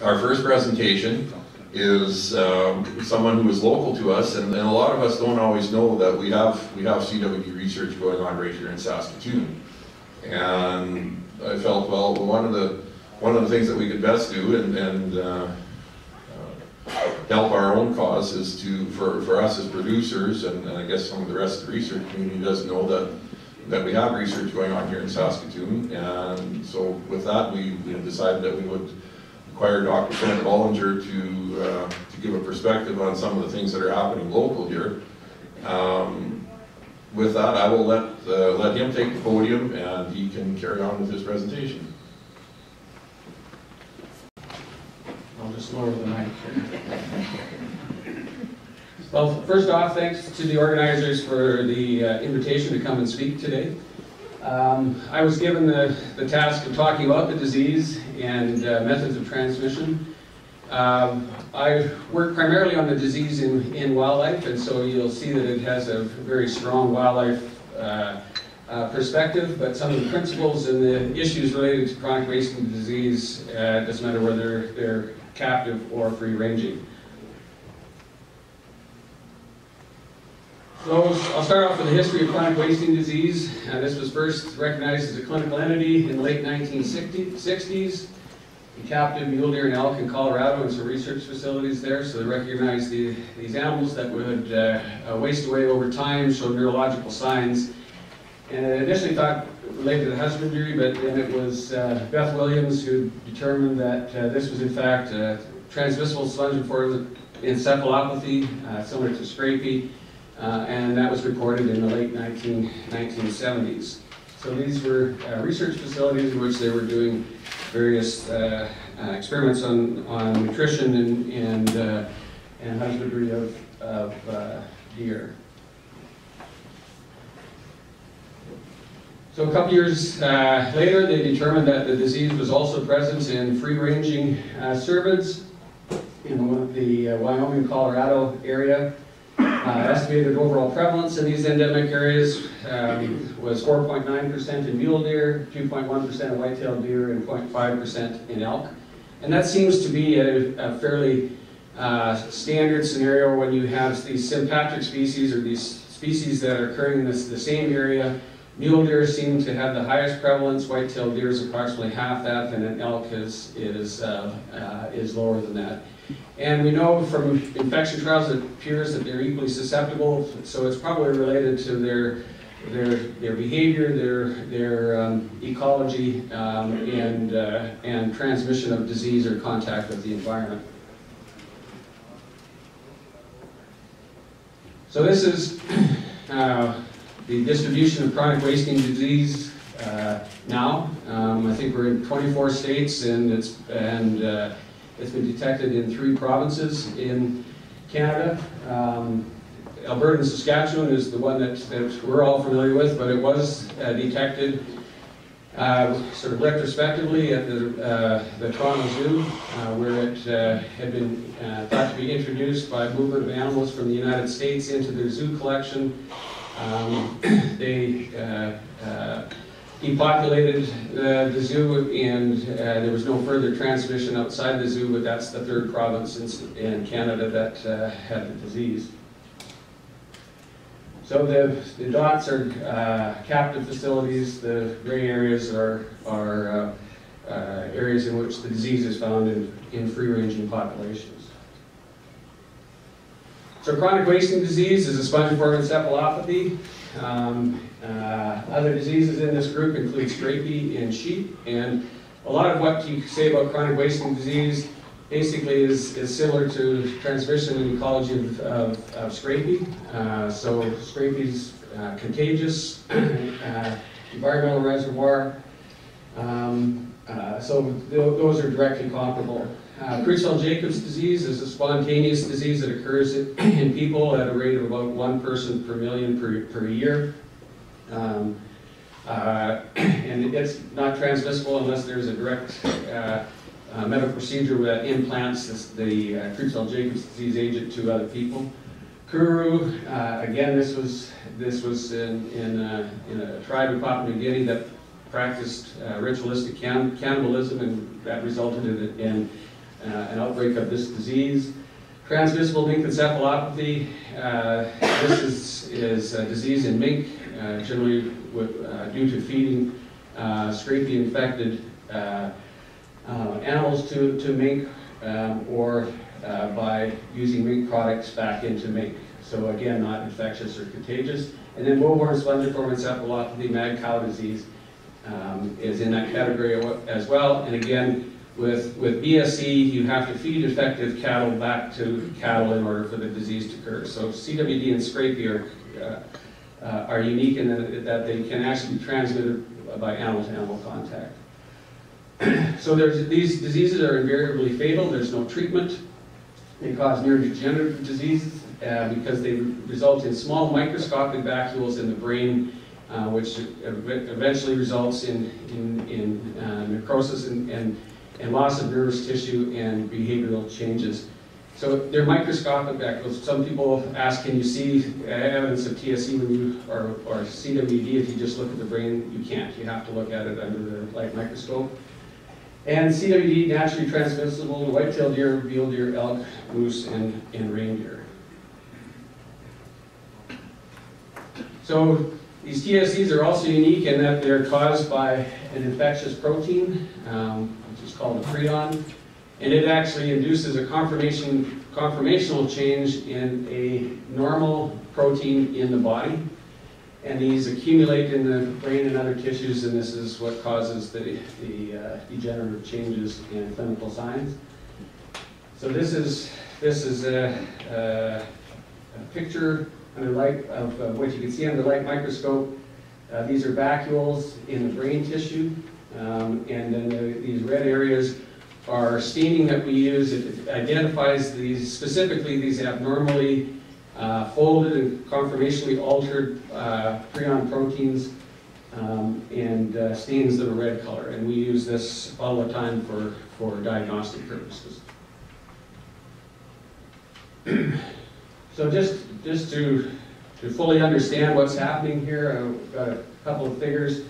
our first presentation is someone who is local to us, and a lot of us don't always know that we have CWD research going on right here in Saskatoon. And I felt, well, one of the things that we could best do and help our own cause is for us as producers, and I guess some of the rest of the research community doesn't know that we have research going on here in Saskatoon. And so with that, we decided that we would acquire Dr. Trent Bollinger to give a perspective on some of the things that are happening local here. With that, I will let him take the podium, and he can carry on with his presentation. I'll just lower the mic here. Well, first off, thanks to the organizers for the invitation to come and speak today. I was given the task of talking about the disease and methods of transmission. I work primarily on the disease in wildlife, and so you'll see that it has a very strong wildlife perspective, but some of the principles and the issues related to chronic wasting disease, doesn't matter whether they're captive or free-ranging. So I'll start off with the history of chronic wasting disease. This was first recognized as a clinical entity in the late 1960s. In captive mule deer and elk in Colorado and some research facilities there, so they recognized these animals that would waste away over time, show neurological signs. And I initially thought related to husbandry, but then it was Beth Williams who determined that this was in fact transmissible spongiform encephalopathy, similar to scrapie. And that was reported in the late 1970s. So these were research facilities in which they were doing various experiments on nutrition and husbandry of deer. So a couple years later, they determined that the disease was also present in free-ranging cervids in the Wyoming, Colorado area. Estimated overall prevalence in these endemic areas was 4.9% in mule deer, 2.1% in white-tailed deer, and 0.5% in elk. And that seems to be a fairly standard scenario when you have these sympatric species, or these species that are occurring in the same area. Mule deer seem to have the highest prevalence, white-tailed deer is approximately half that, and an elk is lower than that. And we know from infection trials it appears that they're equally susceptible, so it's probably related to their behavior, their ecology, and transmission of disease or contact with the environment. So this is the distribution of chronic wasting disease now. I think we're in 24 states, and it's been detected in 3 provinces in Canada. Alberta and Saskatchewan is the one that we're all familiar with, but it was detected sort of retrospectively at the Toronto Zoo, where it had been thought to be introduced by movement of animals from the United States into their zoo collection. They depopulated the zoo, and there was no further transmission outside the zoo, but that's the 3rd province in Canada that had the disease. So the dots are captive facilities, the gray areas are areas in which the disease is found in free-ranging populations. So chronic wasting disease is a spongiform encephalopathy. Other diseases in this group include scrapie in sheep, and a lot of what you say about chronic wasting disease basically is similar to transmission and ecology of scrapie. So scrapie's contagious, environmental reservoir, so those are directly comparable. Creutzfeldt-Jacobs disease is a spontaneous disease that occurs in people at a rate of about 1 person per million per year. And it's not transmissible unless there's a direct medical procedure that implants the Creutzfeldt-Jacobs disease agent to other people. Kuru, again, this was in a tribe in Papua New Guinea that practiced ritualistic cannibalism, and that resulted in an outbreak of this disease. Transmissible mink encephalopathy. This is a disease in mink, generally due to feeding scrapie infected animals to mink, or by using mink products back into mink. So again, not infectious or contagious. And then bovine spongiform encephalopathy, mad cow disease, is in that category as well. And again, with BSE, you have to feed infected cattle back to cattle in order for the disease to occur. So CWD and scrapie are unique in that they can actually be transmitted by animal-to-animal contact. So these diseases are invariably fatal. There's no treatment. They cause neurodegenerative diseases because they result in small microscopic vacuoles in the brain, which eventually results in necrosis and loss of nervous tissue and behavioral changes. So they're microscopic vacuoles. Some people ask, can you see evidence of TSE or CWD if you just look at the brain? You can't. You have to look at it under the light microscope. And CWD, naturally transmissible to white-tailed deer, mule deer, elk, moose, and reindeer. So these TSEs are also unique in that they're caused by an infectious protein, which is called a prion, and it actually induces a conformational change in a normal protein in the body. And these accumulate in the brain and other tissues, and this is what causes the degenerative changes in clinical signs. So this is a picture under light of what you can see under light microscope. These are vacuoles in the brain tissue, and then these red areas are staining that we use. It identifies specifically these abnormally folded and conformationally altered prion proteins, and stains them a red color. And we use this all the time for diagnostic purposes. So just to fully understand what's happening here, I've got a couple of figures.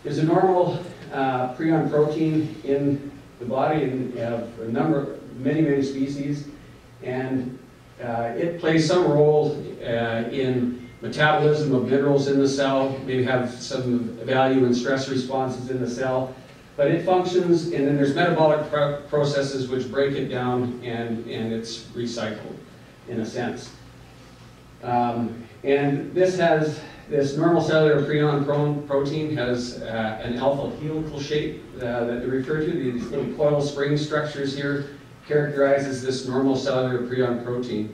There's a normal prion protein in the body, and you have many species, and it plays some role in metabolism of minerals in the cell, maybe have some value in stress responses in the cell, but it functions, and then there's metabolic processes which break it down, and it's recycled in a sense. And this normal cellular prion protein has an alpha helical shape that they refer to. These little coil spring structures here characterizes this normal cellular prion protein.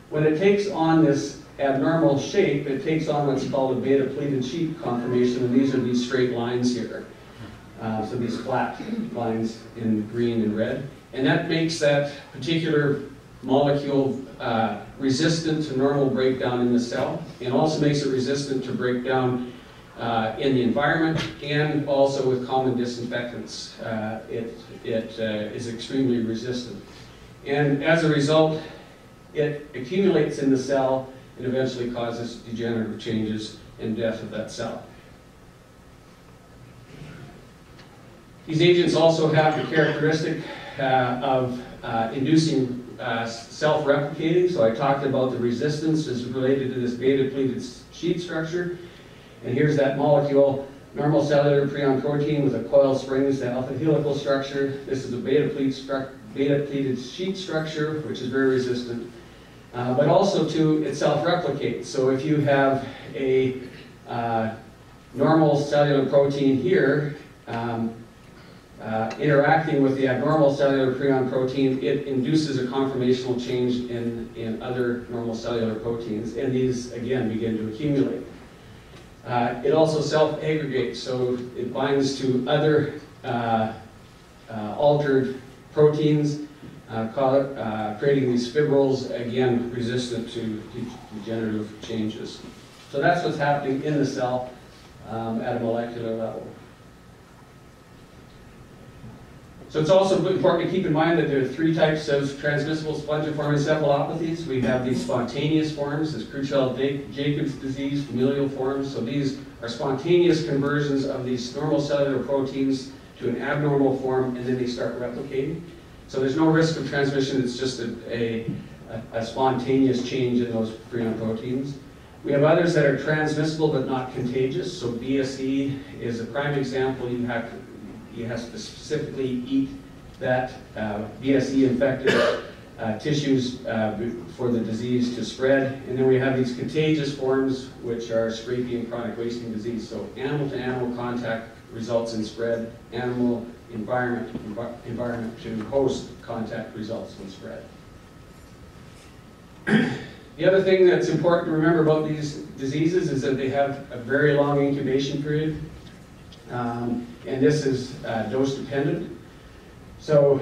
When it takes on this abnormal shape, it takes on what's called a beta pleated sheet conformation, and these are these straight lines here. So these flat lines in green and red. And that makes that particular molecule resistant to normal breakdown in the cell, and also makes it resistant to breakdown in the environment, and also with common disinfectants. It is extremely resistant. And as a result, it accumulates in the cell and eventually causes degenerative changes and death of that cell. These agents also have the characteristic of inducing self-replicating. So I talked about the resistance is related to this beta-pleated sheet structure. And here's that molecule, normal cellular prion protein with a coil springs, the alpha helical structure. This is a beta-pleated sheet structure, which is very resistant. But also too, it self-replicates. So if you have a normal cellular protein here, interacting with the abnormal cellular prion protein, it induces a conformational change in other normal cellular proteins, and these again begin to accumulate. It also self-aggregates, so it binds to other altered proteins, creating these fibrils, again resistant to degenerative changes. So that's what's happening in the cell at a molecular level. So it's also important to keep in mind that there are three types of transmissible spongiform encephalopathies. We have these spontaneous forms, this Creutzfeldt-Jacobs disease, familial forms. So these are spontaneous conversions of these normal cellular proteins to an abnormal form, and then they start replicating. So there's no risk of transmission, it's just a spontaneous change in those prion proteins. We have others that are transmissible but not contagious. So BSE is a prime example. You have to specifically eat that BSE infected tissues for the disease to spread. And then we have these contagious forms, which are scrapie and chronic wasting disease. So animal-to-animal contact results in spread. Animal environment to host contact results in spread. The other thing that's important to remember about these diseases is that they have a very long incubation period, and this is dose dependent. So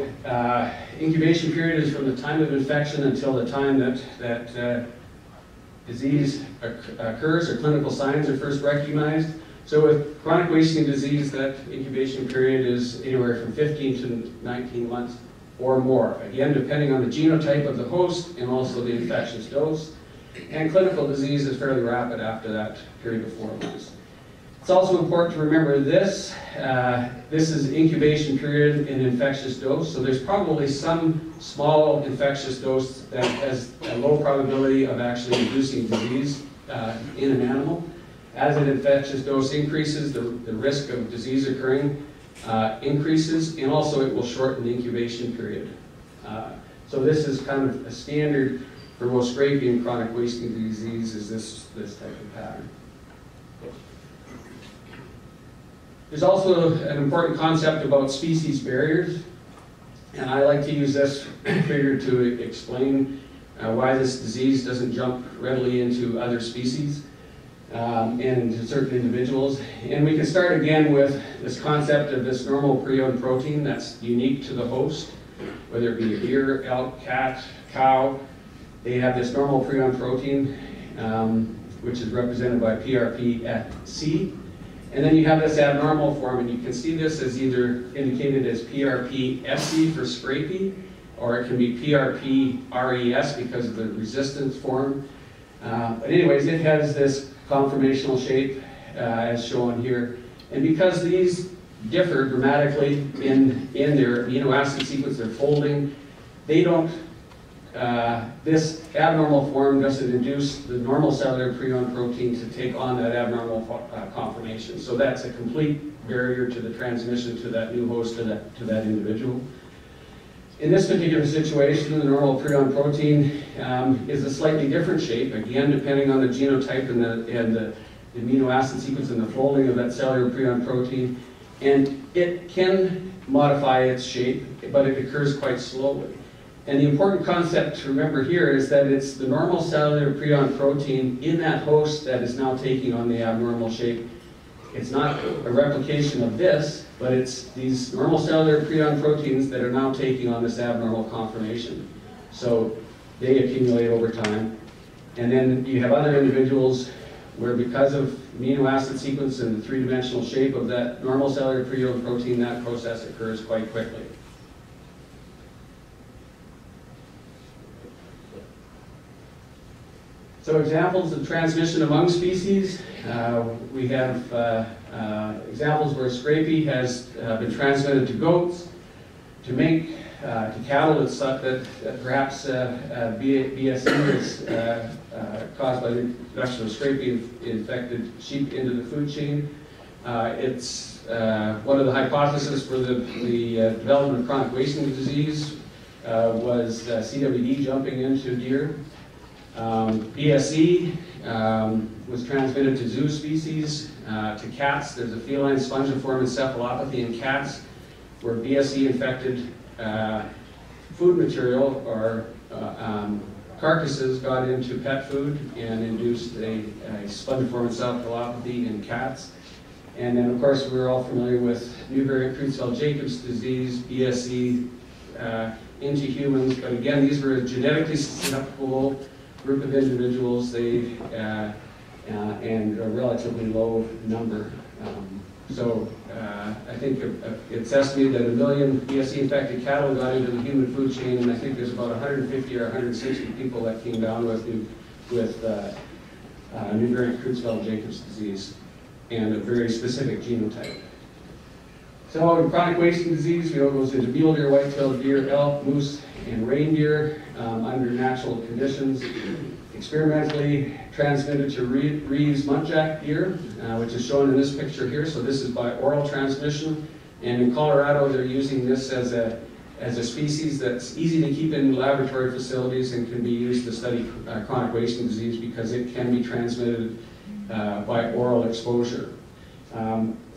incubation period is from the time of infection until the time that disease occurs or clinical signs are first recognized. So with chronic wasting disease, that incubation period is anywhere from 15 to 19 months or more. Again, depending on the genotype of the host and also the infectious dose. And clinical disease is fairly rapid after that period of 4 months. It's also important to remember this. This is incubation period in infectious dose. So there's probably some small infectious dose that has a low probability of actually inducing disease in an animal. As an infectious dose increases, the risk of disease occurring increases, and also it will shorten the incubation period. So this is kind of a standard for most scrapie and chronic wasting disease, is this type of pattern. There's also an important concept about species barriers, and I like to use this figure to explain why this disease doesn't jump readily into other species. And into certain individuals. And we can start again with this concept of this normal prion protein that's unique to the host, whether it be a deer, elk, cat, cow. They have this normal prion protein, which is represented by PRP-FC. And then you have this abnormal form, and you can see this as either indicated as PRP-FC for scrapie, or it can be PRP-RES because of the resistance form. But anyways, it has this conformational shape as shown here. And because these differ dramatically in their amino acid sequence, their folding, they don't, this abnormal form doesn't induce the normal cellular prion protein to take on that abnormal conformation. So that's a complete barrier to the transmission to that new host, to that individual. In this particular situation, the normal prion protein is a slightly different shape, again, depending on the genotype and the amino acid sequence and the folding of that cellular prion protein. And it can modify its shape, but it occurs quite slowly. And the important concept to remember here is that it's the normal cellular prion protein in that host that is now taking on the abnormal shape. It's not a replication of this, but it's these normal cellular prion proteins that are now taking on this abnormal conformation. So they accumulate over time. And then you have other individuals where, because of amino acid sequence and the three-dimensional shape of that normal cellular prion protein, that process occurs quite quickly. So examples of transmission among species, we have examples where scrapie has been transmitted to goats, to mink, to cattle that perhaps BSE is caused by the introduction of scrapie-infected sheep into the food chain. It's one of the hypotheses for the development of chronic wasting disease was CWD jumping into deer. BSE was transmitted to zoo species, to cats. There's a feline spongiform encephalopathy in cats where BSE-infected food material or carcasses got into pet food and induced a spongiform encephalopathy in cats. And then, of course, we're all familiar with new variant Creutzfeldt-Jacobs disease, BSE, into humans. But again, these were a genetically susceptible group of individuals, and a relatively low number. I think it's estimated that 1 million BSE-infected cattle got into the human food chain, and I think there's about 150 or 160 people that came down with new variant Creutzfeldt-Jacobs disease and a very specific genotype. So in chronic wasting disease, it goes into mule deer, white-tailed deer, elk, moose, and reindeer under natural conditions. Experimentally transmitted to Reeves muntjac deer, which is shown in this picture here. So this is by oral transmission. And in Colorado, they're using this as a species that's easy to keep in laboratory facilities and can be used to study chronic wasting disease because it can be transmitted by oral exposure.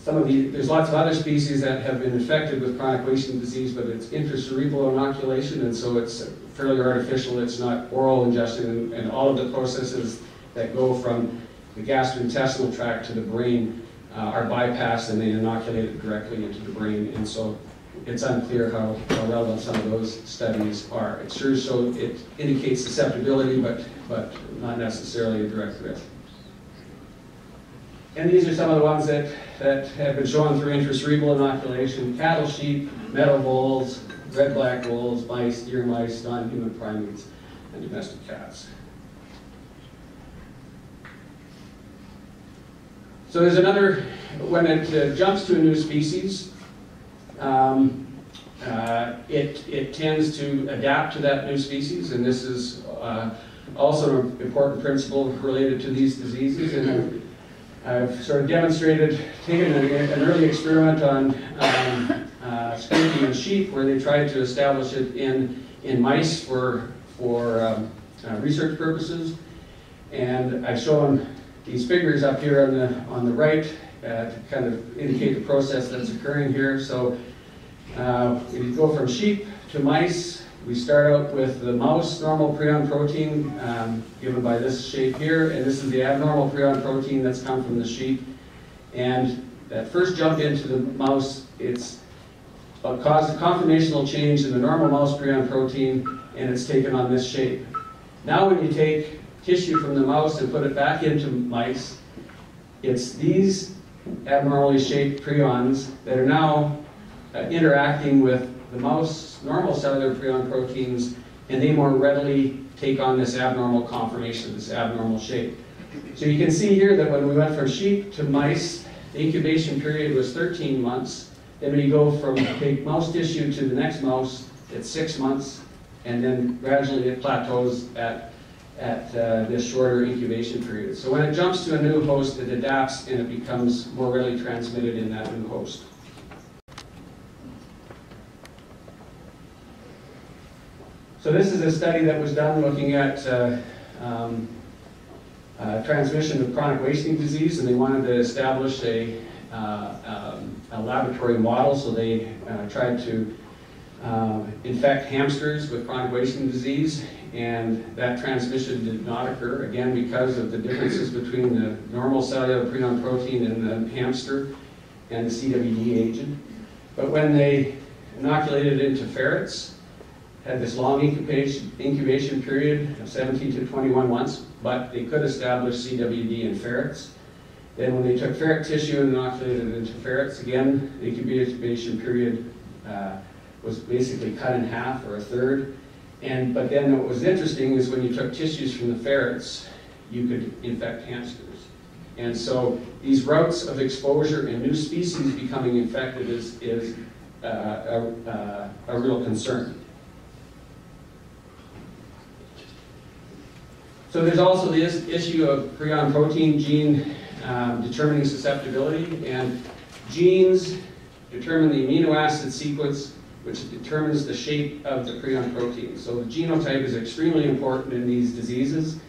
There's lots of other species that have been infected with chronic wasting disease, but it's intracerebral inoculation, and so it's fairly artificial. It's not oral ingestion, and all of the processes that go from the gastrointestinal tract to the brain are bypassed, and they inoculate it directly into the brain. And so it's unclear how relevant some of those studies are. It sure so it indicates susceptibility, but not necessarily a direct risk. And these are some of the ones that have been shown through intracerebral inoculation: cattle, sheep, meadow voles, red-black voles, mice, deer mice, non-human primates, and domestic cats. So there's another, when it jumps to a new species, it tends to adapt to that new species, and this is also an important principle related to these diseases. And I've sort of demonstrated, taken an early experiment on scrapie in sheep, where they tried to establish it in mice for research purposes. And I've shown these figures up here on the right to kind of indicate the process that's occurring here. So if you go from sheep to mice, we start out with the mouse normal prion protein given by this shape here, and this is the abnormal prion protein that's come from the sheep. And that first jump into the mouse, it's caused a conformational change in the normal mouse prion protein, and it's taken on this shape. Now when you take tissue from the mouse and put it back into mice, it's these abnormally shaped prions that are now interacting with the mouse normal cellular prion proteins, and they more readily take on this abnormal conformation, this abnormal shape. So you can see here that when we went from sheep to mice, the incubation period was 13 months. Then when you go from take mouse tissue to the next mouse, it's 6 months, and then gradually it plateaus at this shorter incubation period. So when it jumps to a new host, it adapts and it becomes more readily transmitted in that new host. So this is a study that was done looking at transmission of chronic wasting disease, and they wanted to establish a laboratory model. So they tried to infect hamsters with chronic wasting disease, and that transmission did not occur, again because of the differences between the normal cellular prion protein in the hamster and the CWD agent. But when they inoculated it into ferrets, had this long incubation period of 17 to 21 months, but they could establish CWD in ferrets. Then when they took ferret tissue and inoculated it into ferrets, again, the incubation period was basically cut in half or a third. But then what was interesting is when you took tissues from the ferrets, you could infect hamsters. And so these routes of exposure and new species becoming infected is a real concern. So there's also this issue of prion protein gene determining susceptibility, and genes determine the amino acid sequence which determines the shape of the prion protein. So the genotype is extremely important in these diseases.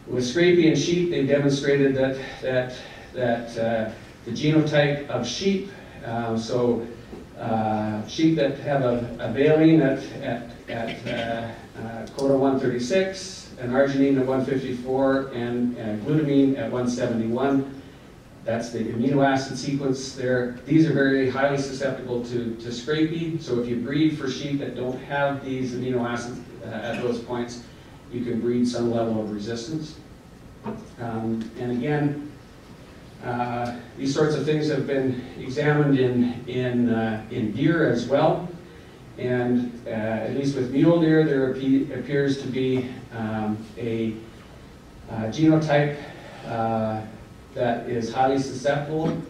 With scrapie and sheep, they demonstrated that the genotype of sheep, sheep that have a valine at codon 136, an arginine at 154, and glutamine at 171. That's the amino acid sequence there. These are very highly susceptible to scrapie. So if you breed for sheep that don't have these amino acids at those points, you can breed some level of resistance. And again, these sorts of things have been examined in deer as well. And at least with mule deer, there appears to be a genotype that is highly susceptible.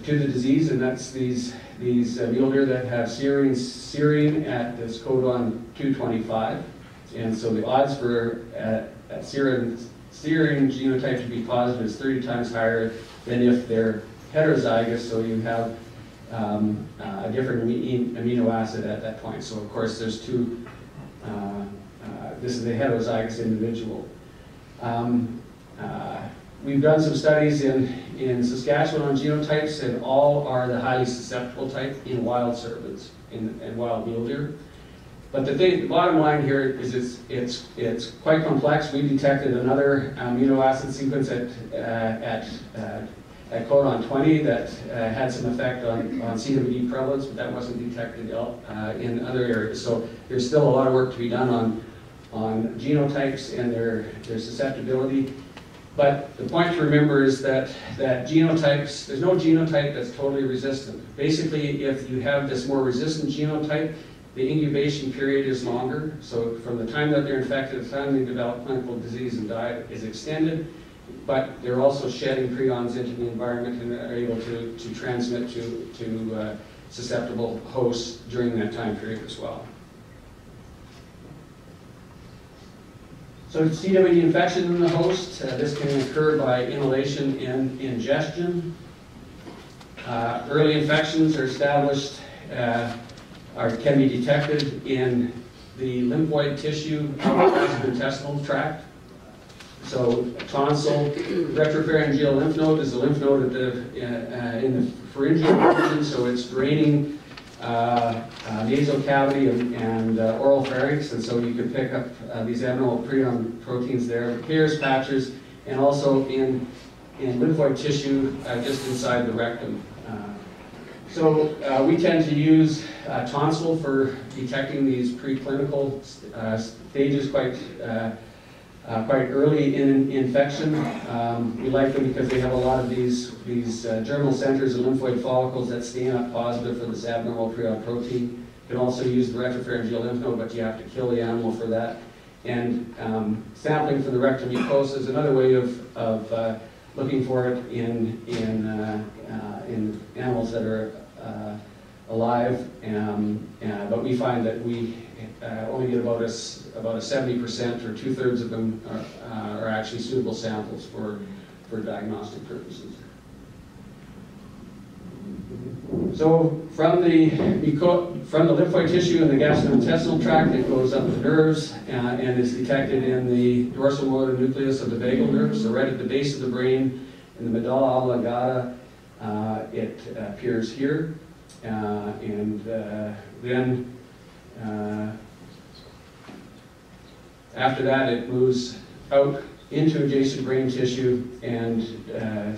to the disease, and that's these mule deer that have serine at this codon 225. And so the odds for serine genotype to be positive is 30 times higher than if they're heterozygous, so you have a different amino acid at that point. So of course there's two, this is a heterozygous individual. We've done some studies in Saskatchewan on genotypes, and all are the highly susceptible type in wild cervids and wild mule deer. But the bottom line here is it's quite complex. We detected another amino acid sequence at codon 20 that had some effect on CWD prevalence, but that wasn't detected in other areas. So there's still a lot of work to be done on genotypes and their susceptibility. But the point to remember is that genotypes, there's no genotype that's totally resistant. Basically, if you have this more resistant genotype, the incubation period is longer. So from the time that they're infected to the time they develop clinical disease and die is extended, but they're also shedding prions into the environment and are able to transmit to susceptible hosts during that time period as well. So CWD infection in the host, this can occur by inhalation and ingestion. Early infections are established, can be detected in the lymphoid tissue of the gastrointestinal tract. So tonsil, retropharyngeal lymph node is a lymph node in the pharyngeal region, so it's draining nasal cavity and oral pharynx, and so you can pick up these abnormal prion proteins there, hairs, patches, and also in lymphoid tissue just inside the rectum. So we tend to use tonsil for detecting these preclinical stages quite early in infection. We like them because they have a lot of these germinal centers and lymphoid follicles that stain up positive for this abnormal prion protein. You can also use the retropharyngeal lymph node, but you have to kill the animal for that. And sampling from the rectal mucosa is another way of looking for it in animals that are alive. But we find that we only get about a 70%, or 2/3 of them are actually suitable samples for diagnostic purposes. So from the lymphoid tissue in the gastrointestinal tract, it goes up the nerves and is detected in the dorsal motor nucleus of the vagal nerve. So right at the base of the brain, in the medulla oblongata, it appears here, and then after that, it moves out into adjacent brain tissue and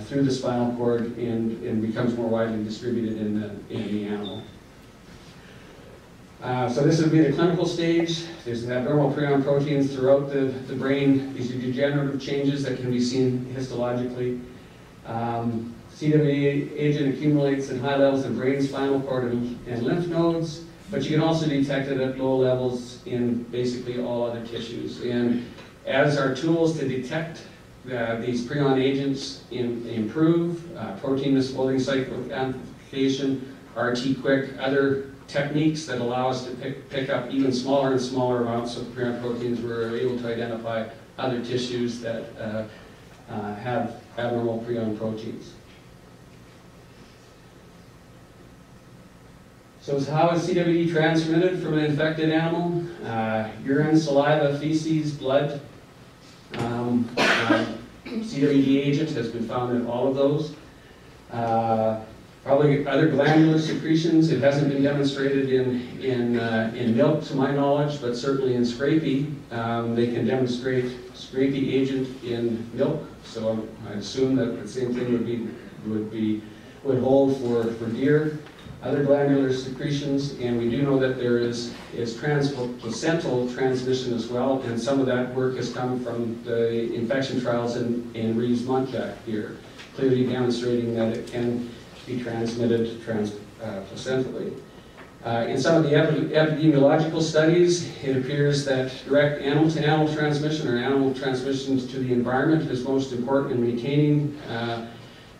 through the spinal cord and becomes more widely distributed in the animal. So this would be the clinical stage. There's abnormal prion proteins throughout the brain. These are degenerative changes that can be seen histologically. CWD agent accumulates in high levels in brain, spinal cord, and lymph nodes, but you can also detect it at low levels in basically all other tissues. And as our tools to detect these prion agents improve, protein misfolding cycle amplification, RT-quick, other techniques that allow us to pick up even smaller and smaller amounts of prion proteins, we're able to identify other tissues that have abnormal prion proteins. So how is CWD transmitted from an infected animal? Urine, saliva, feces, blood. CWD agent has been found in all of those. Probably other glandular secretions. It hasn't been demonstrated in milk, to my knowledge, but certainly in scrapie. They can demonstrate scrapie agent in milk, so I assume that the same thing would hold for deer. Other glandular secretions, and we do know that there is transplacental transmission as well, and some of that work has come from the infection trials in Reeves muntjac deer, clearly demonstrating that it can be transmitted placentally. In some of the epidemiological studies, it appears that direct animal-to-animal transmission or animal transmissions to the environment is most important in maintaining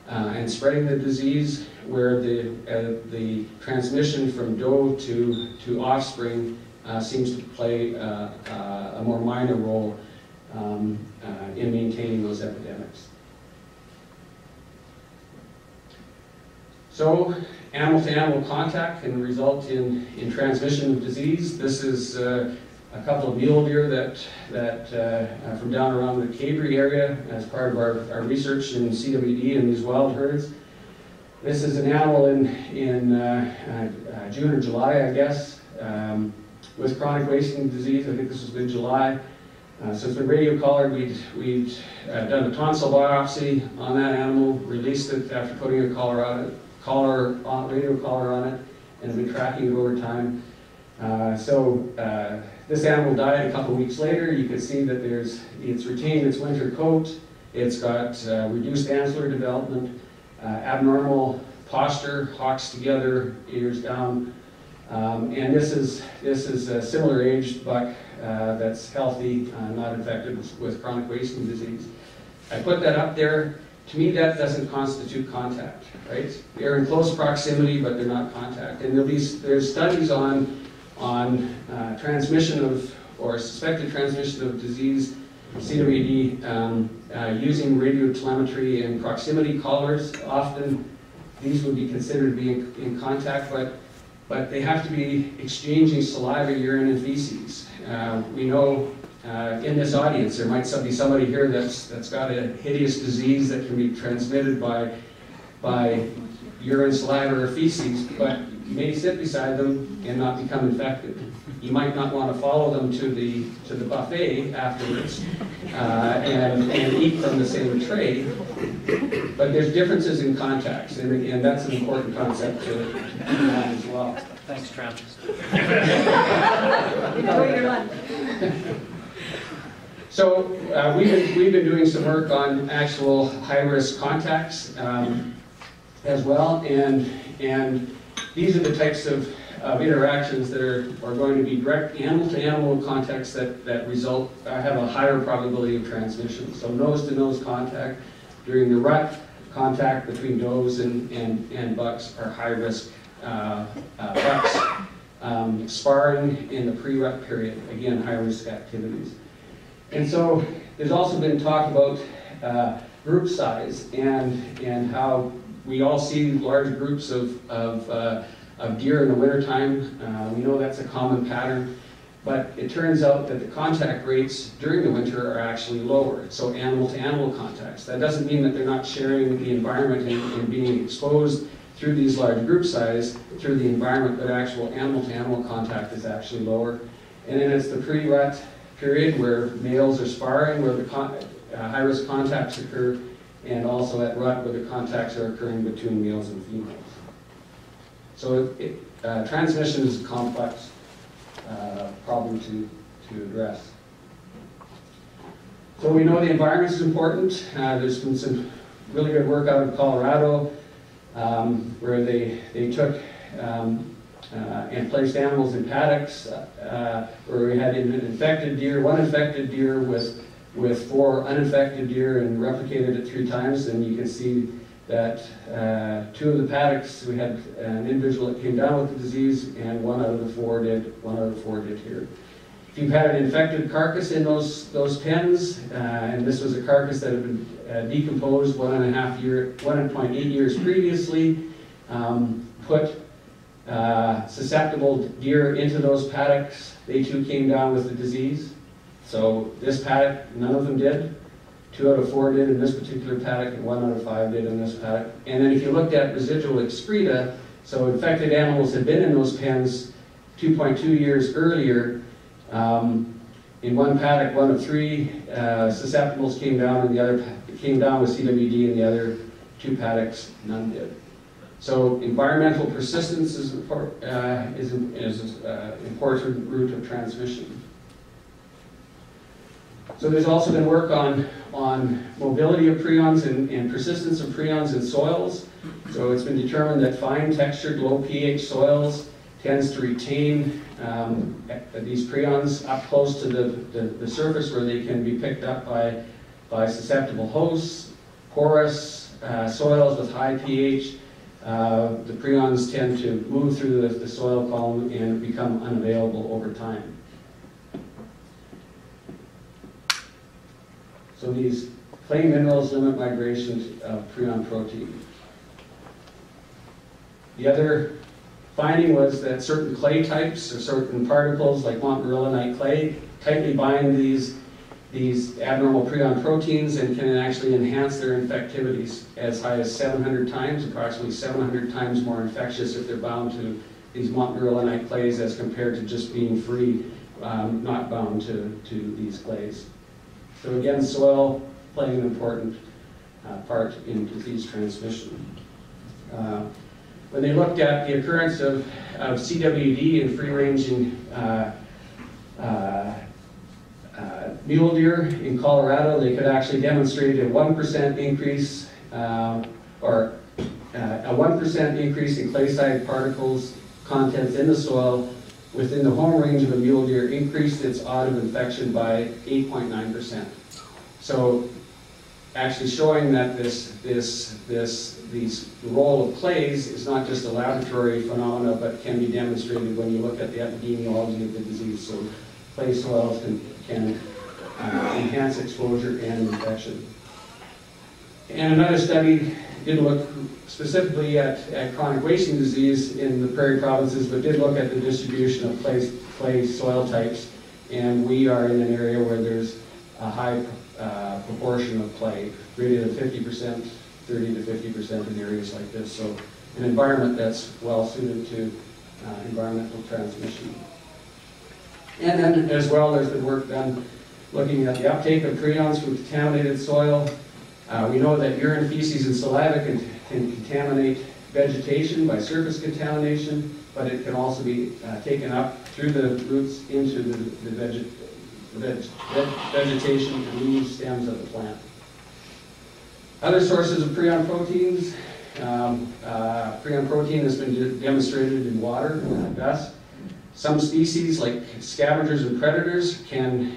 and spreading the disease, where the transmission from doe to offspring seems to play a more minor role in maintaining those epidemics. So, animal-to-animal contact can result in transmission of disease. This is a couple of mule deer that from down around the Cabri area as part of our research in CWD and these wild herds. This is an animal in June or July, I guess, with chronic wasting disease. I think this was in July. So it's been radio-collared. We'd done a tonsil biopsy on that animal, released it after putting a radio collar on it, and been tracking it over time. This animal died a couple weeks later. You can see that it's retained its winter coat. It's got reduced antler development, abnormal posture, hocks together, ears down, and this is a similar aged buck that's healthy, not infected with chronic wasting disease. I put that up there. To me, that doesn't constitute contact, right? They're in close proximity, but they're not contact. And there's studies on transmission of, or suspected transmission of disease, CWD, using radiotelemetry and proximity collars. Often these would be considered to be in contact, but they have to be exchanging saliva, urine, and feces. We know in this audience there might be somebody here that's got a hideous disease that can be transmitted by urine, saliva, or feces, but you may sit beside them and not become infected. You might not want to follow them to the buffet afterwards and eat from the same tray, but there's differences in contacts, and that's an important concept to have as well. Thanks, Trent. Enjoy your lunch. So we've been doing some work on actual high-risk contacts as well, and these are the types of interactions that are going to be direct animal-to-animal contacts that result have a higher probability of transmission. So nose-to-nose contact during the rut, contact between does and bucks are high-risk bucks. Sparring in the pre-rut period, again, high-risk activities. And so there's also been talk about group size and how we all see large groups of deer in the wintertime. We know that's a common pattern, but it turns out that the contact rates during the winter are actually lower, so animal-to-animal contacts. That doesn't mean that they're not sharing the environment and being exposed through these large group size, through the environment, but actual animal-to-animal contact is actually lower. And then it's the pre-rut period where males are sparring, where the high-risk contacts occur, and also at rut where the contacts are occurring between males and females. So transmission is a complex problem to address. So we know the environment is important. There's been some really good work out of Colorado where they took and placed animals in paddocks where we had an infected deer, one infected deer with 4 uninfected deer, and replicated it 3 times, and you can see that 2 of the paddocks we had an individual that came down with the disease, and 1 out of the 4 did here. If you've had an infected carcass in those pens, and this was a carcass that had been decomposed 1.8 years previously, put susceptible deer into those paddocks, they too came down with the disease. So this paddock, none of them did. 2 out of 4 did in this particular paddock, and 1 out of 5 did in this paddock. And then if you looked at residual excreta, so infected animals had been in those pens 2.2 years earlier. In one paddock, 1 of 3 susceptibles came down, and the other came down with CWD, and the other 2 paddocks, none did. So environmental persistence is an important route of transmission. So there's also been work on mobility of prions and persistence of prions in soils. So it's been determined that fine textured, low pH soils tends to retain these prions up close to the surface where they can be picked up by susceptible hosts. Porous soils with high pH the prions tend to move through the soil column and become unavailable over time. So these clay minerals limit migration of prion protein. The other finding was that certain clay types or certain particles like montmorillonite clay tightly bind these abnormal prion proteins and can actually enhance their infectivities as high as 700 times, approximately 700 times more infectious if they're bound to these montmorillonite clays as compared to just being free, not bound to these clays. So again, soil playing an important part in disease transmission. When they looked at the occurrence of CWD in free-ranging mule deer in Colorado, they could actually demonstrate a 1% increase, or a 1% increase in clay-side particles contents in the soil within the home range of a mule deer increased its odds of infection by 8.9%. So actually showing that the role of clays is not just a laboratory phenomena, but can be demonstrated when you look at the epidemiology of the disease. So clay soils can enhance exposure and infection. And another study did look specifically at chronic wasting disease in the prairie provinces, but did look at the distribution of clay soil types. And we are in an area where there's a high proportion of clay, greater than 50%, 30 to 50% in areas like this. So an environment that's well suited to environmental transmission. And then as well, there's been work done looking at the uptake of prions from contaminated soil. We know that urine, feces, and saliva can contaminate vegetation by surface contamination, but it can also be taken up through the roots into the vegetation and leaves, stems of the plant. Other sources of prion proteins. Prion protein has been demonstrated in water and dust. Some species, like scavengers and predators, can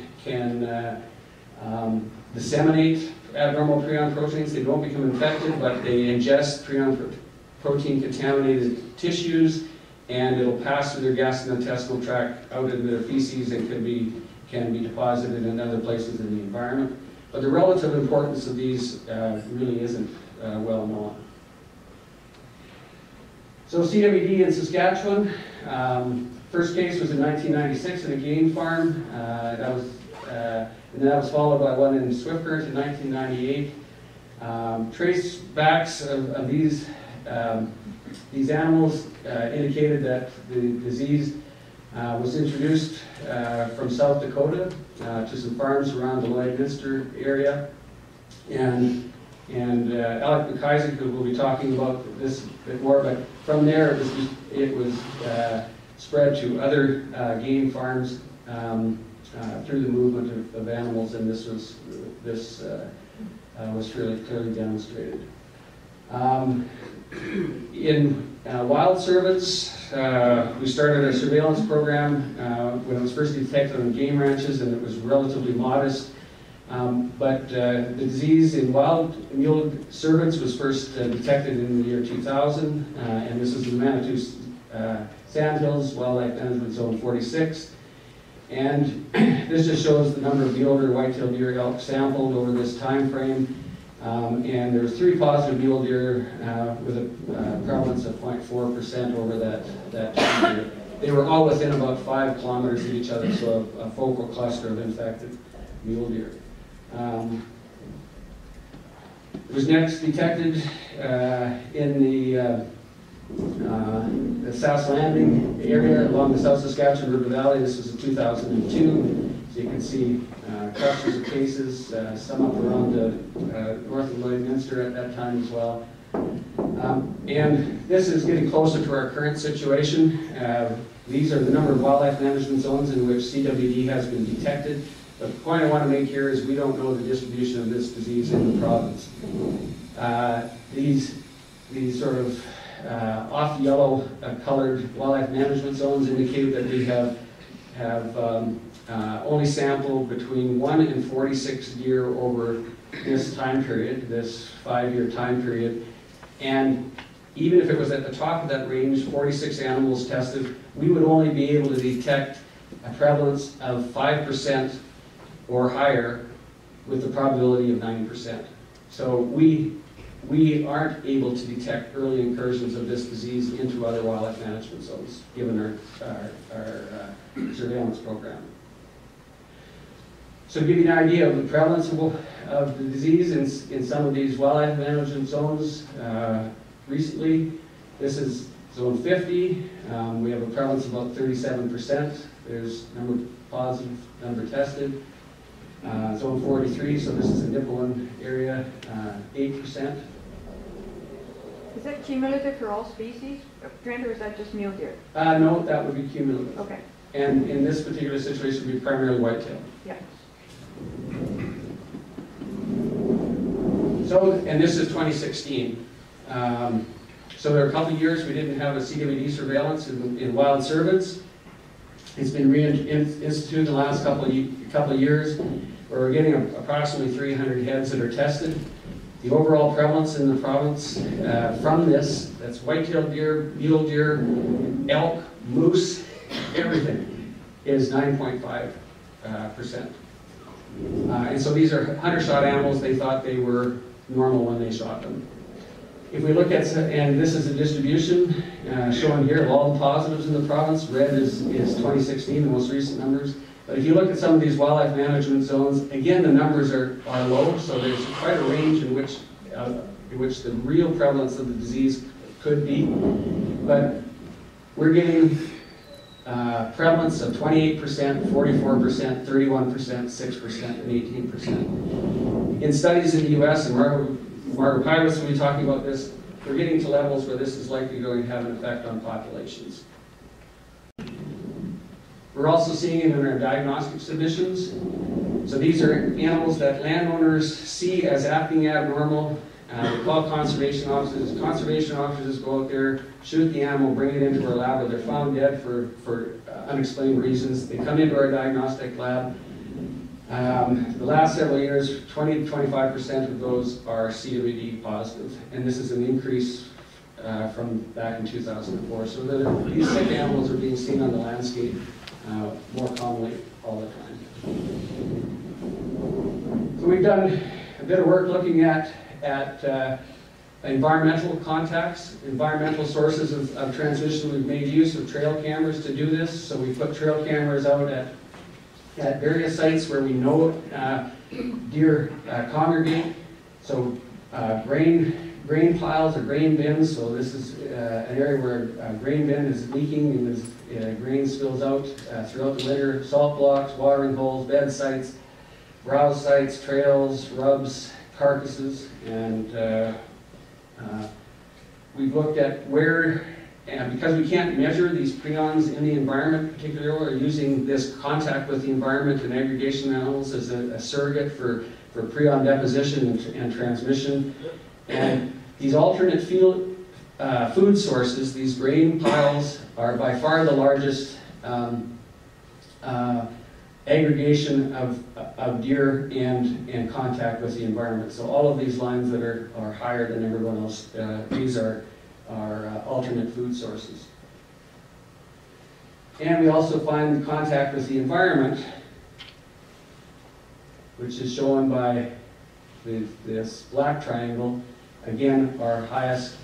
disseminate abnormal prion proteins. They don't become infected, but they ingest prion protein contaminated tissues, and it'll pass through their gastrointestinal tract out into their feces and can be deposited in other places in the environment. But the relative importance of these really isn't well known. So CWD in Saskatchewan, first case was in 1996 in a game farm. And that was followed by one in Swift Current in 1998. Trace backs of these animals indicated that the disease was introduced from South Dakota to some farms around the Lloydminster area. And Alec McIsaac, who will be talking about this a bit more, but from there it was spread to other game farms through the movement of animals, and this was fairly clearly demonstrated. In wild cervids, we started a surveillance program when it was first detected on game ranches, and it was relatively modest. But the disease in wild mule cervids was first detected in the year 2000, and this is the Manitou Sandhills Wildlife Management Zone 46. And this just shows the number of mule deer, white-tailed deer, elk sampled over this time frame. And there was 3 positive mule deer with a prevalence of 0.4% over that time period. They were all within about 5 kilometers of each other, so a focal cluster of infected mule deer. It was next detected in the South Landing area along the South Saskatchewan Cervid Valley. This was in 2002. So you can see clusters of cases, some up around north of Lloydminster at that time as well. And this is getting closer to our current situation. These are the number of wildlife management zones in which CWD has been detected. The point I want to make here is we don't know the distribution of this disease in the province. These sort of off yellow colored wildlife management zones indicate that we have only sampled between 1 and 46 deer over this time period, this 5-year time period. And even if it was at the top of that range, 46 animals tested, we would only be able to detect a prevalence of 5% or higher with the probability of 90%. So we aren't able to detect early incursions of this disease into other wildlife management zones, given our surveillance program. So to give you an idea of the prevalence of the disease in some of these wildlife management zones, recently, this is zone 50. We have a prevalence of about 37%. There's number positive, number tested. Zone 43, so this is the Nipawin area, 8%. Is that cumulative for all species, Trent, or is that just mule deer? No, that would be cumulative. Okay. And in this particular situation, it would be primarily whitetail. Yeah. So, and this is 2016. So there are a couple of years we didn't have a CWD surveillance in wild cervids. It's been reinstituted in the last couple of years, where we're getting approximately 300 heads that are tested. The overall prevalence in the province from this, that's white-tailed deer, mule deer, elk, moose, everything, is 9.5%. And so these are hunter-shot animals. They thought they were normal when they shot them. If we look at, and this is a distribution shown here of all the positives in the province. Red is 2016, the most recent numbers. But if you look at some of these wildlife management zones, again, the numbers are low, so there's quite a range in which the real prevalence of the disease could be. But we're getting prevalence of 28%, 44%, 31%, 6%, and 18%. In studies in the US, and Margaret Pyrus will be talking about this, we're getting to levels where this is likely going to have an effect on populations. We're also seeing it in our diagnostic submissions. So these are animals that landowners see as acting abnormal. We call conservation officers. Conservation officers go out there, shoot the animal, bring it into our lab, where they're found dead for unexplained reasons. They come into our diagnostic lab. The last several years, 20 to 25% of those are CWD positive, and this is an increase from back in 2004. So these sick animals are being seen on the landscape more commonly all the time. So we've done a bit of work looking at environmental contacts, environmental sources of transmission. We've made use of trail cameras to do this. So we put trail cameras out at various sites where we know deer congregate. So grain piles or grain bins. So this is an area where a grain bin is leaking and grain spills out throughout the winter. Salt blocks, watering holes, bed sites, browse sites, trails, rubs, carcasses, and we've looked at where, and because we can't measure these prions in the environment particularly, we're using this contact with the environment and aggregation animals as a surrogate for prion deposition and transmission. And these alternate food sources, these grain piles, are by far the largest aggregation of deer and contact with the environment. So all of these lines that are higher than everyone else, these are alternate food sources. And we also find contact with the environment, which is shown by this black triangle. Again, our highest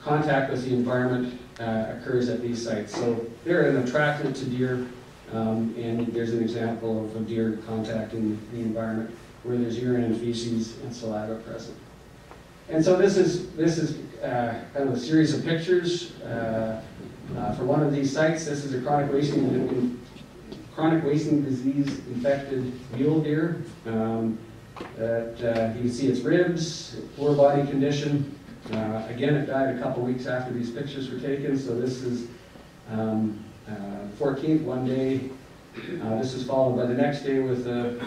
contact with the environment occurs at these sites. So they're an attractant to deer, and there's an example of a deer contacting the environment where there's urine and feces and saliva present. And so this is kind of a series of pictures for one of these sites. This is a chronic wasting disease infected mule deer. You can see its ribs, poor body condition. Again, it died a couple weeks after these pictures were taken. So this is 14th, one day. This is followed by the next day with a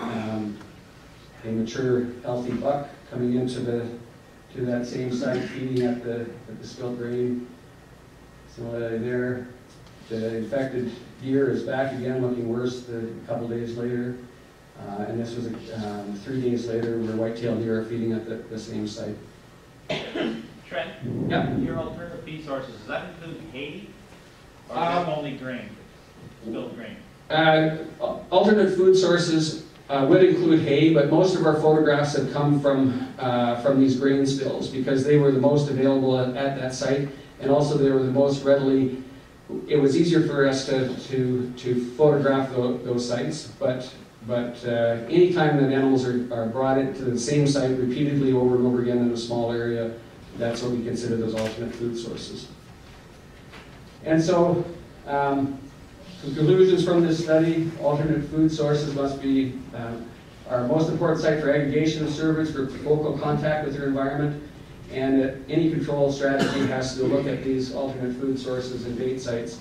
mature, healthy buck coming into that same site, feeding at the spilt grain. So there, the infected deer is back again, looking worse a couple days later. And this was 3 days later, where white-tailed deer are feeding at the same site. Trent? Yeah. Your alternative feed sources, does that include hay? Or is that only grain, spilled grain? Alternate food sources would include hay, but most of our photographs have come from these grain spills because they were the most available at that site, and also they were the most readily. It was easier for us to photograph those sites, but anytime that animals are brought into the same site repeatedly over and over again in a small area, that's what we consider those alternate food sources. And so, conclusions from this study: alternate food sources must be our most important site for aggregation of cervids for focal contact with their environment, and that any control strategy has to look at these alternate food sources and bait sites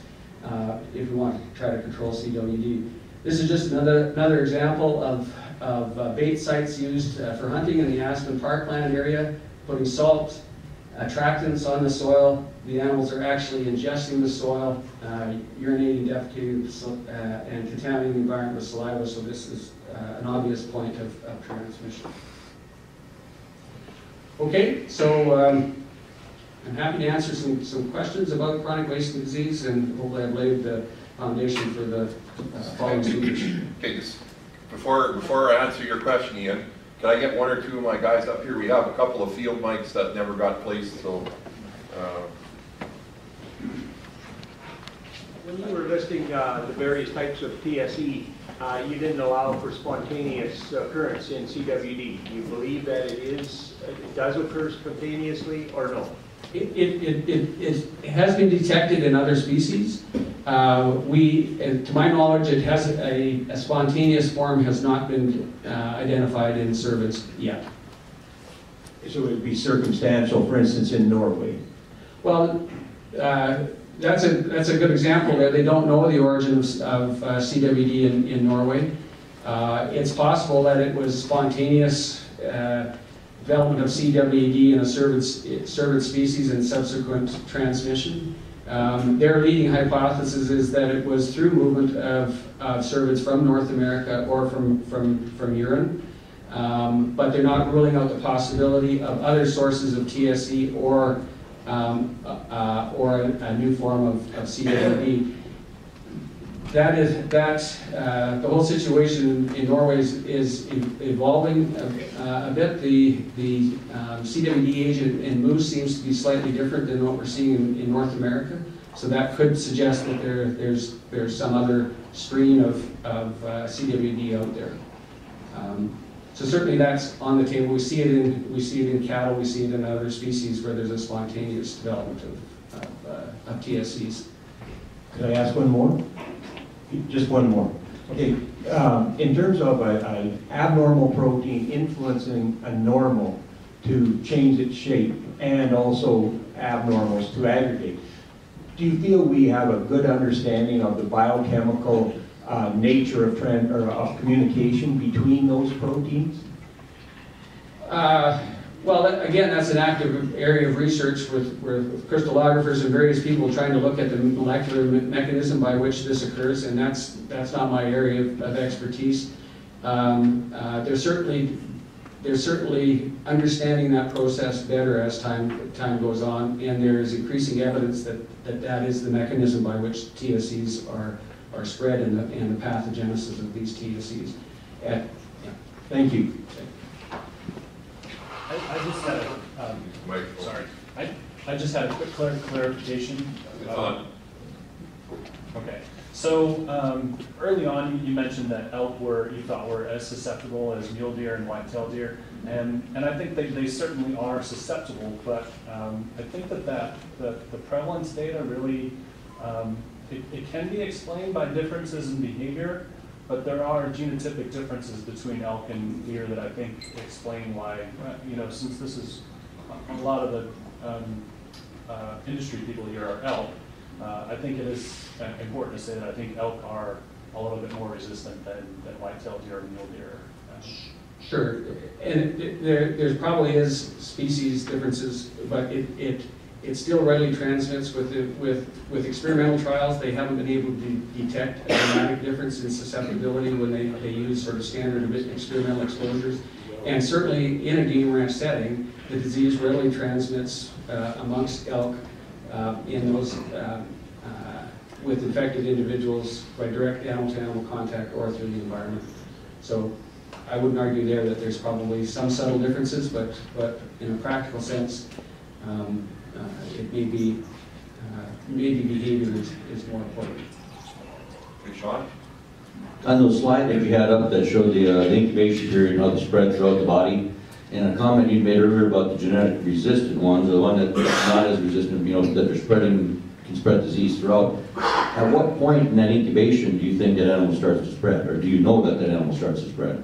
if we want to try to control CWD. This is just another example of bait sites used for hunting in the Aspen Parkland area, putting salt attractants on the soil. The animals are actually ingesting the soil, urinating, defecating, and contaminating the environment with saliva, so this is an obvious point of transmission. Okay, so I'm happy to answer some questions about chronic wasting disease, and hopefully I've laid the foundation for the following speakers. Okay, just before I answer your question, Ian, can I get one or two of my guys up here? We have a couple of field mics that never got placed, so. When you were listing the various types of TSE, you didn't allow for spontaneous occurrence in CWD. Do you believe that it does occur spontaneously, or no? It has been detected in other species. To my knowledge, it has a spontaneous form has not been identified in cervids yet. So it would be circumstantial, for instance, in Norway. Well, that's a good example there. They don't know the origins of CWD in Norway. It's possible that it was spontaneous development of CWD in a cervid species and subsequent transmission. Their leading hypothesis is that it was through movement of cervids from North America or from urine, but they're not ruling out the possibility of other sources of TSE or a new form of CWD. The whole situation in Norway is evolving a bit. The CWD agent in moose seems to be slightly different than what we're seeing in North America. So that could suggest that there's some other strain of CWD out there. So certainly that's on the table. We see it in cattle. We see it in other species where there's a spontaneous development of TSEs. Could I ask one more? Just one more. Okay, in terms of an abnormal protein influencing a normal to change its shape and also abnormals to aggregate, do you feel we have a good understanding of the biochemical nature of communication between those proteins? Well, again, that's an active area of research with crystallographers and various people trying to look at the molecular mechanism by which this occurs, and that's not my area of expertise. There's certainly understanding that process better as time goes on, and there is increasing evidence that is the mechanism by which TSEs are spread and the pathogenesis of these TSEs. Yeah. Thank you. I just had I just had a quick clarification. Okay. So early on, you mentioned that elk you thought were as susceptible as mule deer and white-tailed deer, and I think they certainly are susceptible. But I think that the prevalence data really it can be explained by differences in behavior. But there are genotypic differences between elk and deer that I think explain why, since this is a lot of the industry people here are elk, I think it is important to say that I think elk are a little bit more resistant than white-tailed deer or mule deer. Sure, and there probably is species differences, but it still readily transmits with experimental trials. They haven't been able to detect a dramatic difference in susceptibility when they use sort of standard experimental exposures. And certainly in a game ranch setting, the disease readily transmits amongst elk in those with infected individuals by direct animal-to-animal contact or through the environment. So I wouldn't argue there that there's probably some subtle differences, but in a practical sense, it may be maybe behavior is more important. Okay, Sean? On those slides that you had up that showed the incubation period and how they spread throughout the body, and a comment you made earlier about the genetic resistant ones, the one that's not as resistant, you know, that they're spreading, can spread disease throughout. At what point in that incubation do you think that animal starts to spread, or do you know that that animal starts to spread?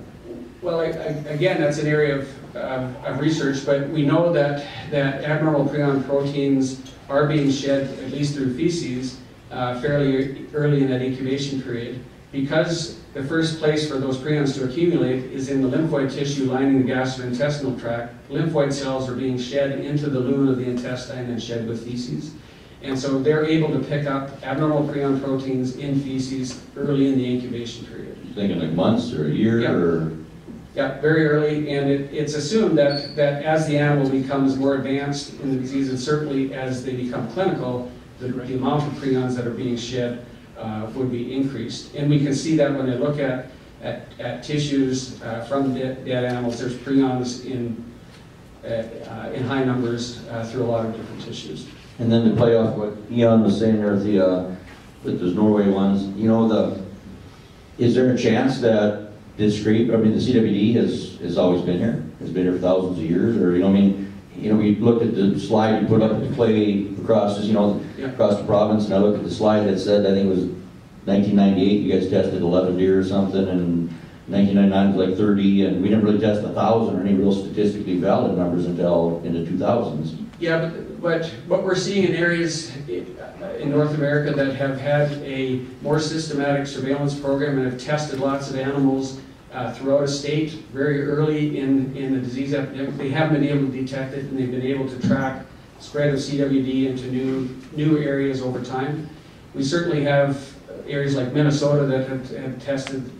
Well, again, that's an area of research, but we know that abnormal prion proteins are being shed, at least through feces, fairly early in that incubation period. Because the first place for those prions to accumulate is in the lymphoid tissue lining the gastrointestinal tract, lymphoid cells are being shed into the lumen of the intestine and shed with feces. And so they're able to pick up abnormal prion proteins in feces early in the incubation period. You're thinking like months or a year? Yeah. Or? Yeah, very early, and it's assumed that as the animal becomes more advanced in the disease, and certainly as they become clinical, the amount of prions that are being shed would be increased. And we can see that when they look at tissues from dead animals, there's prions in high numbers through a lot of different tissues. And then to play off what Ian was saying there, with those Norway ones, you know, is there a chance that this creep, I mean, the CWD has always been here, has been here for thousands of years, or, you know, I mean, you know, we looked at the slide you put up with the clay across, you know, across the province, and I looked at the slide that said, I think it was 1998, you guys tested 11 deer or something, and 1999 was like 30, and we didn't really test 1,000 or any real statistically valid numbers until in the 2000s. Yeah, but what we're seeing in areas in North America that have had a more systematic surveillance program and have tested lots of animals throughout a state very early in the disease epidemic, they have been able to detect it, and they've been able to track spread of CWD into new areas over time. We certainly have areas like Minnesota that have tested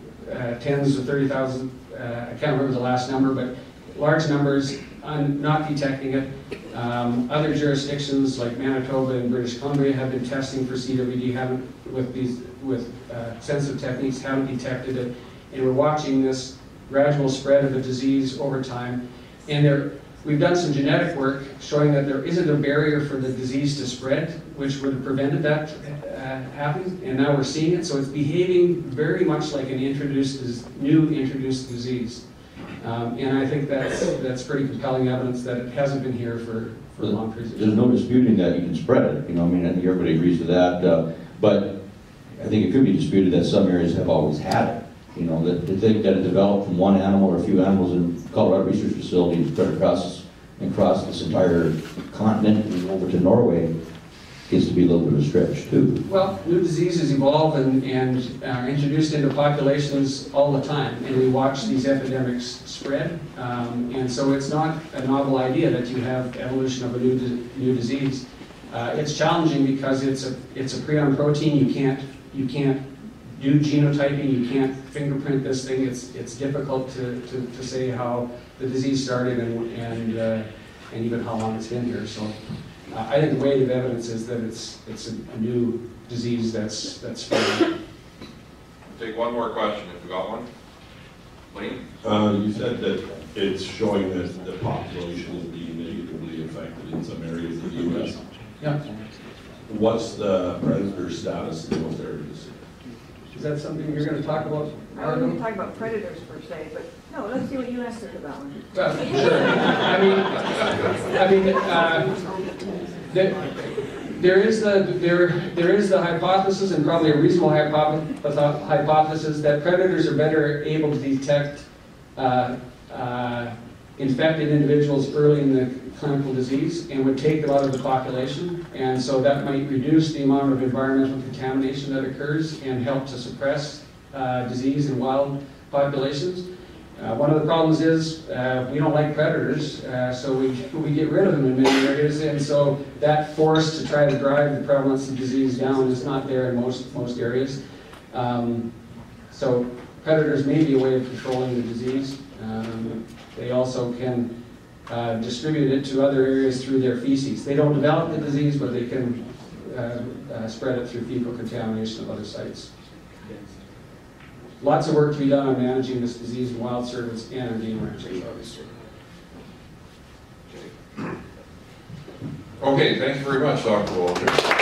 tens of 30,000, I can't remember the last number, but large numbers on not detecting it. Other jurisdictions like Manitoba and British Columbia have been testing for CWD, with sensitive techniques, haven't detected it. And we're watching this gradual spread of the disease over time. And we've done some genetic work showing that there isn't a barrier for the disease to spread, which would have prevented that happening. And now we're seeing it, so it's behaving very much like an new introduced disease. And I think that's pretty compelling evidence that it hasn't been here for a long period of time. There's no disputing that you can spread it, you know, I mean, I think everybody agrees to that, but I think it could be disputed that some areas have always had it. You know, that to think that it developed from one animal or a few animals in Colorado Research Facility and spread across this entire continent and over to Norway gets to be a little bit of a stretch too. Well, new diseases evolve and are introduced into populations all the time, and we watch these epidemics spread. And so it's not a novel idea that you have evolution of a new disease. It's challenging because it's a prion protein. You can't do genotyping. You can't fingerprint this thing. It's difficult to say how the disease started and even how long it's been here. So. I think the weight of evidence is that it's a new disease that's spreading. Take one more question if we got one. Wayne? You said that it's showing that the population is being negatively affected in some areas of the U.S. Yeah. What's the predator status in those areas? Is that something you're going to talk about? I was going to talk about predators per se, but no, let's see what you answered about one. Sure. There is the hypothesis, and probably a reasonable hypothesis, that predators are better able to detect infected individuals early in the clinical disease and would take them out of the population, and so that might reduce the amount of environmental contamination that occurs and help to suppress disease in wild populations. One of the problems is we don't like predators, so we get rid of them in many areas, and so that force to try to drive the prevalence of disease down is not there in most areas. So predators may be a way of controlling the disease. They also can distribute it to other areas through their feces. They don't develop the disease, but they can spread it through fecal contamination of other sites. Lots of work to be done on managing this disease in wild cervids and in game ranchers, obviously. Okay, thank you very much, Dr. Walter.